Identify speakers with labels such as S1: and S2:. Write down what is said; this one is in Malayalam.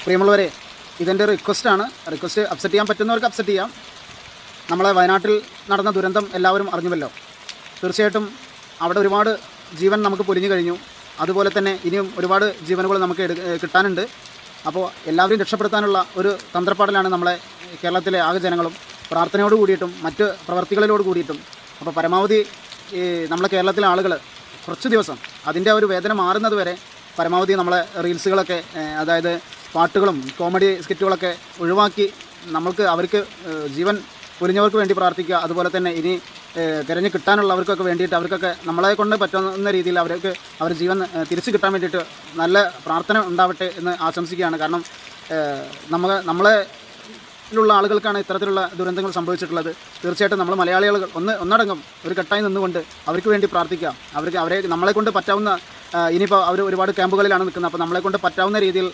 S1: പ്രിയമുള്ളവരെ, ഇതെൻ്റെ റിക്വസ്റ്റ് അക്സെപ്റ്റ് ചെയ്യാൻ പറ്റുന്നവർക്ക് അക്സെപ്റ്റ് ചെയ്യാം. നമ്മളെ വയനാട്ടിൽ നടന്ന ദുരന്തം എല്ലാവരും അറിഞ്ഞുവല്ലോ. തീർച്ചയായിട്ടും അവിടെ ഒരുപാട് ജീവൻ നമുക്ക് പൊലിഞ്ഞു കഴിഞ്ഞു. അതുപോലെ തന്നെ ഇനിയും ഒരുപാട് ജീവനുകൾ നമുക്ക് കിട്ടാനുണ്ട്. അപ്പോൾ എല്ലാവരും രക്ഷപ്പെടുത്താനുള്ള ഒരു തന്ത്രപ്പാടിലാണ് നമ്മളെ കേരളത്തിലെ ആകെ ജനങ്ങളും, പ്രാർത്ഥനയോട് കൂടിയിട്ടും മറ്റ് പ്രവർത്തികളിലോട് കൂടിയിട്ടും. അപ്പോൾ പരമാവധി നമ്മളെ കേരളത്തിലെ ആളുകൾ കുറച്ച് ദിവസം അതിൻ്റെ ഒരു വേദന മാറുന്നത് വരെ പരമാവധി നമ്മളെ റീൽസുകളൊക്കെ, അതായത് പാട്ടുകളും കോമഡി സ്കിറ്റുകളൊക്കെ ഒഴിവാക്കി അവർക്ക് ജീവൻ പൊലിഞ്ഞവർക്ക് വേണ്ടി പ്രാർത്ഥിക്കുക. അതുപോലെ തന്നെ ഇനി തിരഞ്ഞു കിട്ടാനുള്ളവർക്കൊക്കെ വേണ്ടിയിട്ട് അവർക്കൊക്കെ നമ്മളെ കൊണ്ട് പറ്റുന്ന രീതിയിൽ അവർ ജീവൻ തിരിച്ചു കിട്ടാൻ വേണ്ടിയിട്ട് നല്ല പ്രാർത്ഥന ഉണ്ടാവട്ടെ എന്ന് ആശംസിക്കുകയാണ്. കാരണം നമ്മളെയുള്ള ആളുകൾക്കാണ് ഇത്തരത്തിലുള്ള ദുരന്തങ്ങൾ സംഭവിച്ചിട്ടുള്ളത്. തീർച്ചയായിട്ടും നമ്മൾ മലയാളികൾ ഒന്നടങ്കം ഒരു കെട്ടായി നിന്നുകൊണ്ട് അവർക്ക് വേണ്ടി പ്രാർത്ഥിക്കുക. അവരെ നമ്മളെ കൊണ്ട് പറ്റാവുന്ന, ഇനിയിപ്പോൾ അവർ ഒരുപാട് ക്യാമ്പുകളിലാണ് നിൽക്കുന്നത്, അപ്പോൾ നമ്മളെ കൊണ്ട് പറ്റാവുന്ന രീതിയിൽ